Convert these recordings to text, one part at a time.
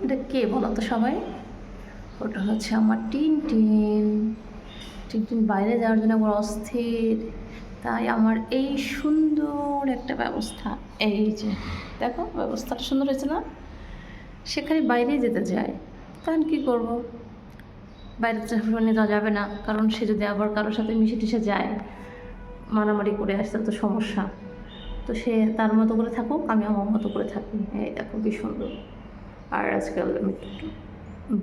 এটা কে বলো তো সবাই? ওটা হচ্ছে আমার টিনটিন। টিনটিন বাইরে যাওয়ার জন্য আমার অস্থির, তাই আমার এই সুন্দর একটা ব্যবস্থা। এই যে দেখো, ব্যবস্থাটা সুন্দর হয়েছে না? সেখানে বাইরে যেতে চায়, তখন কী করবো? বাইরে তো নিয়ে যাওয়া যাবে না, কারণ সে যদি আবার কারোর সাথে মিশে টিশে যায়, মারামারি করে আসতে তো সমস্যা। তো সে তার মতো করে থাকুক, আমি আমার মতো করে থাকি। এই দেখো কি সুন্দর। আর আজকাল আমি একটু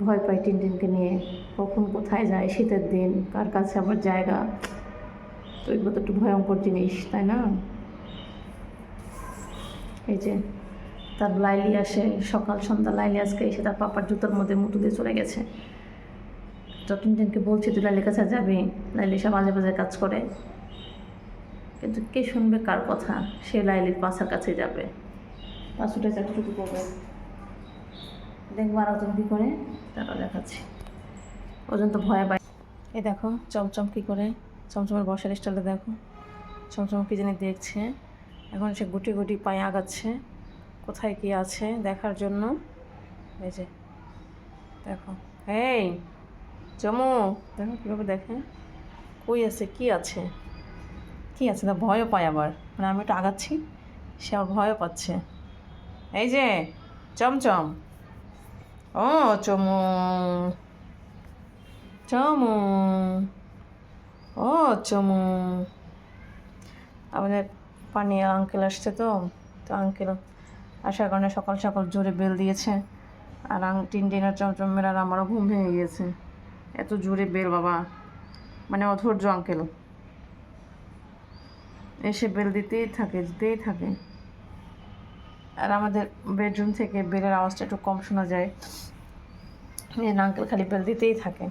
ভয় পাই টিনটিনকে নিয়ে, কখন কোথায় যায়, শীতের দিন কার কাছে আবার জায়গা, তো এগুলো তো একটু ভয়ঙ্কর জিনিস, তাই না? এই যে তার লাইলি আসে সকাল সন্ধ্যা, লাইলি আজকে এসে তার পাপার জুতোর মধ্যে মুটু দিয়ে চলে গেছে। তো টিনটিনকে বলছি তুই লাইলির কাছে যাবি, লাইলি সব বাজে বাজে কাজ করে, কিন্তু কে শুনবে কার কথা? সে লাইলির পাশার কাছে যাবে, পাঁচুটা চাকরি করবে। দেখবো আর ওজন কী করে, তারপর দেখাচ্ছি। ওজন তো ভয় পায়। এই দেখো চমচম কী করে, চমচমের বসার স্টাইলটা দেখো। চমচম কী জানি দেখছে, এখন সে গুটি গুটি পায়ে আগাচ্ছে কোথায় কী আছে দেখার জন্য। এই যে দেখো, এই চমু দেখো কীভাবে দেখে, কই আছে কি আছে, কি আছে না, ভয়ও পায় আবার। মানে আমি একটু আগাচ্ছি, সে আবার ভয়ও পাচ্ছে। এই যে চমচম, ও চমু, চমু, ও চমু। আমাদের পানি আঙ্কেল আসছে, তো তো আঙ্কেল আসার কারণে সকাল সকাল জোরে বেল দিয়েছে। আর টিনটিনের চমচমের আর আমারও ঘুম ভেঙে গিয়েছে, এত জোরে বেল বাবা, মানে অধৈর্য আঙ্কেল এসে বেল দিতেই থাকে, দিতেই থাকে। আর আমাদের বেডরুম থেকে বেলের আওয়াজটা একটু কম শোনা যায়, আঙ্কেল খালি বেল দিতেই থাকে।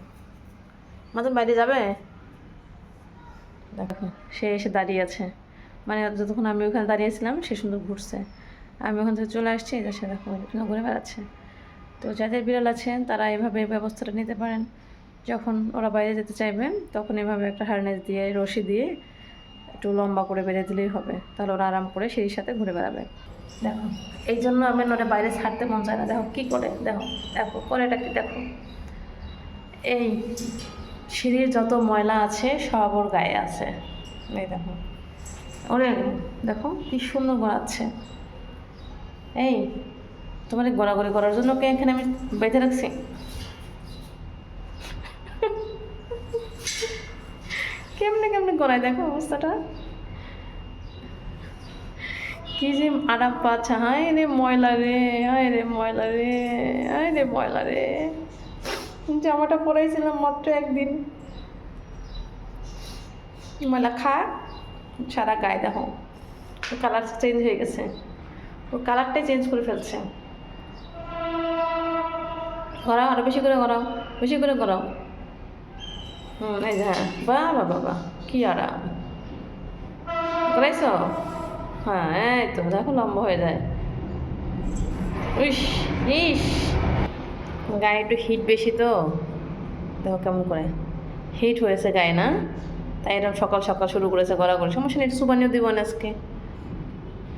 আমাদের বাইরে যাবে, দেখো সে এসে দাঁড়িয়ে আছে, মানে যতক্ষণ আমি ওখানে দাঁড়িয়েছিলাম সে সুন্দর ঘুরছে, আমি ওখান থেকে চলে আসছি, যে সে দেখো ঘুরে বেড়াচ্ছে। তো যাদের বিড়াল আছেন তারা এভাবে ব্যবস্থাটা নিতে পারেন, যখন ওরা বাইরে যেতে চাইবেন তখন এভাবে একটা হারনেস দিয়ে রশি দিয়ে একটু লম্বা করে বেঁধে দিলেই হবে, তাহলে ওরা আরাম করে সেই সাথে ঘুরে বেড়াবে। দেখো এই জন্য আমি ওরা বাইরে ছাড়তে মন চায় না। দেখো কী করে, দেখো দেখো করেটা কি, দেখো এই সিঁড়ির যত ময়লা আছে সব ওর গায়ে আছে। এই দেখো ওরে, দেখো কি সুন্দর গড়াচ্ছে। এই তোমার গড়াগড়ি করার জন্য কে এখানে আমি বেঁধে রাখছি? কেমনে কেমনে গড়ায়, দেখো অবস্থাটা কি যে আরাম পাচ্ছে। হায় রে ময়লা রে, হায় রে ময়লা রে, হায় রে ময়লা রে। জামাটা পরাইছিলাম মাত্র একদিন, ময়লা খা সারা গায়ে। দেখো ওর কালার চেঞ্জ হয়ে গেছে, ওর কালারটাই চেঞ্জ করে ফেলছে। গড়াও, আরো বেশি করে গড়াও, বেশি করে গড়াও। এই যে হ্যাঁ, বাহ বাহ বাবা কি আরাম করাইছ। হ্যাঁ এই তো দেখো লম্বা হয়ে যায়। ইস ইস, গায়ে একটু হিট বেশি তো, দেখো কেমন করে হিট হয়েছে গায়ে, না? তাই এরকম সকাল সকাল শুরু করেছে গড়াগড়ি। সমস্যা নেই, একটু সুবানিও দিব না আজকে,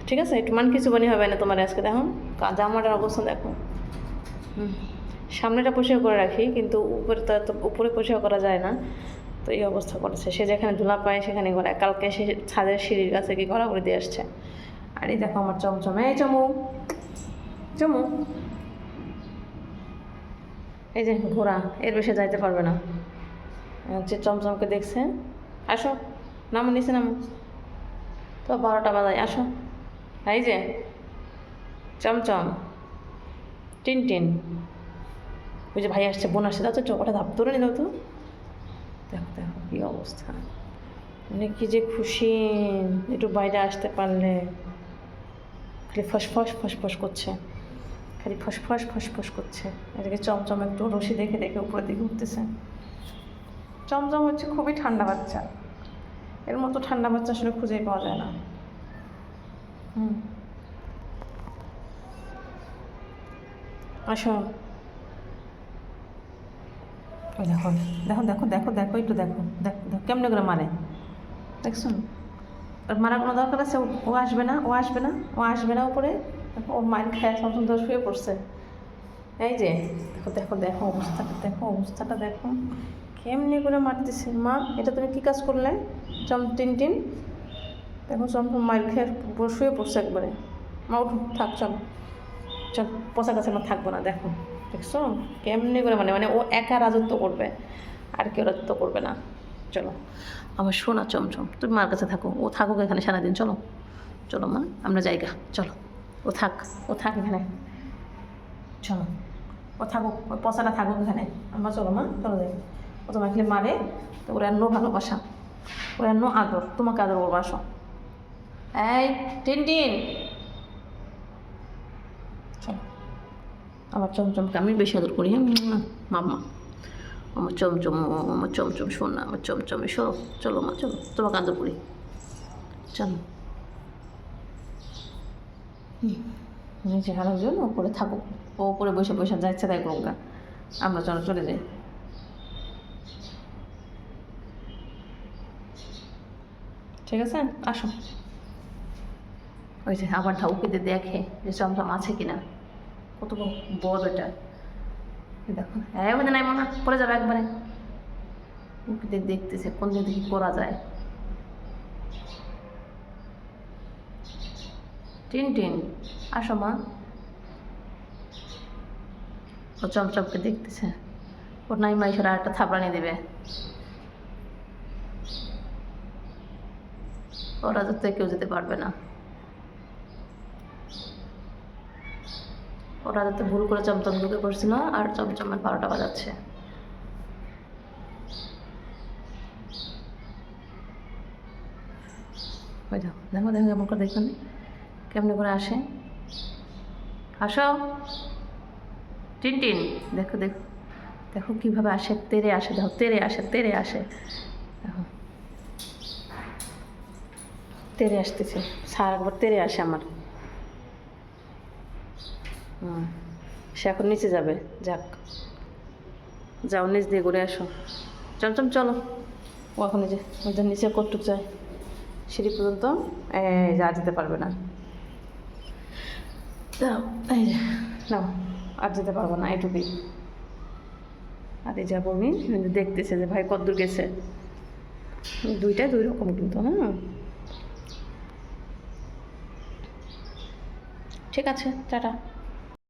ঠিক আছে? একটু মান কি সুবানি হবে না তোমার আজকে। দেখো জামাটার অবস্থা দেখো। সামনেটা পরিষ্কার করে রাখি, কিন্তু উপরে তো এত উপরে পরিষ্কার করা যায় না, তো এই অবস্থা করেছে। সে যেখানে ধুলা পায় সেখানে গড়ায়, কালকে সে ছাদের সিঁড়ির কাছে কি গড়াগড়ি দিয়ে আসছে। আর এই দেখো আমার চমচম, এই চমু চমু, এই যে ঘোড়া, এর বেশি যাইতে পারবে না। যে চমচমকে দেখছে, আসো নামো নিচে নামো, তো 12টা বাজায়, আসো। এই যে চমচম, টিনটিন, ওই যে ভাই আসছে, বোন আসছে, দাও তো চোখটা ধাপ ধরে নি, দাও তো। দেখো দেখো কী অবস্থা, মানে কি যে খুশি একটু বাইরে আসতে পারলে। খালি ফসফস ফসফস করছে, খালি ফসফস ফসফস করছে। এটাকে চমচম একটু রশি দেখে দেখে উপরের দিকে উঠতেছে। চমচম হচ্ছে খুবই ঠান্ডা বাচ্চা, এর মতো ঠান্ডা বাচ্চা আসলে খুঁজেই পাওয়া যায় না। আসো, দেখো দেখো দেখো দেখো দেখো একটু দেখো, দেখো দেখো কেমনে করে মারে, দেখছো? ওর মারার কোনো দরকার আছে? ও আসবে না, ও আসবে না, ও আসবে না উপরে। দেখো ওর মায়ের খায় চমচম ধরে শুয়ে পড়ছে। এই যে দেখো দেখো দেখো অবস্থাটা দেখো কেমনি করে মারতেছে। মা এটা তুমি কী কাজ করলে? টিন দেখো চমচম মায়ের খেয়ে শুয়ে পড়ছে একবারে। মা উঠো, থাক, চলো চল, পোষা কাছে আমার থাকবো না। দেখো দেখছো কেমনি করে মানে মানে ও একা রাজত্ব করবে, আর কেউ রাজত্ব করবে না। চলো আমার শোনা চমচম, তুমি মার কাছে থাকো, ও থাকুক এখানে সারাদিন। চলো চলো মা, আমরা জায়গা, চলো ও থাক এখানে, চলো ও থাকুক, ওই পচাটা থাকুক এখানে। আমরা চলো মা, চলো যাই। ও তোমাকে খালি মারে তো ওর এন্ন ভালোবাসা, ওর এন্ন আদর, তোমাকে আদর করবো। আসো এই টিন, চলো। আমার চমচমকে আমি বেশি আদর করি। হ্যাঁ মাম্মা, আমার চমচম শোন না, আমার চমচমে সরো। চলো মা, চলো তোমাকে আদর করি, চলো। নিচে হারার জন্য ওপরে থাকুক, ও ওপরে বসে যা ইচ্ছা তাই করুক গা। আমরা চলে যাই। ঠিক আছে, আসো। ওই যে আবার ঢাউকিতে দেখে যে চমচম আছে কিনা, কত বড় এটা দেখো। হ্যাঁ ওখানে নাই মনে পড়ে যাবে একবারে। উকিতে দেখতেছে কোন দিক থেকে করা যায়। টিন আসো মা। ও চমচমকে দেখতেছে, ওর নাই মাইশোর আর একটা থাপড়ানি দেবে। ওরা তো কেউ যেতে পারবে না, ওরা যাতে ভুল করে চমচম ঢুকে পড়ছিল আর চমচমের 12টা বাজাচ্ছে। ওই দেখো কেমন করে, দেখুন কেমনি করে আসে। আসো টিন, দেখো দেখো কীভাবে আসে, তেরে আসে, দেখো তেরে আসে দেখো, তেরে আসতেছে। সারা একবার তেরে আসে আমার। সে এখন নিচে যাবে, যাও নিচ দিয়ে ঘুরে আসো। চমচম চলো, ও এখন ওদের নিচে কটুক যায়, সিঁড়ি পর্যন্ত যা যেতে পারবে না। এই নাও, আর যেতে পারবো না, এটুকুই। আর এই যাবো আমি, দেখতেছে যে ভাই কতদূর গেছে। দুইটাই দুই রকম কিন্তু। হ্যাঁ ঠিক আছে, টাটা।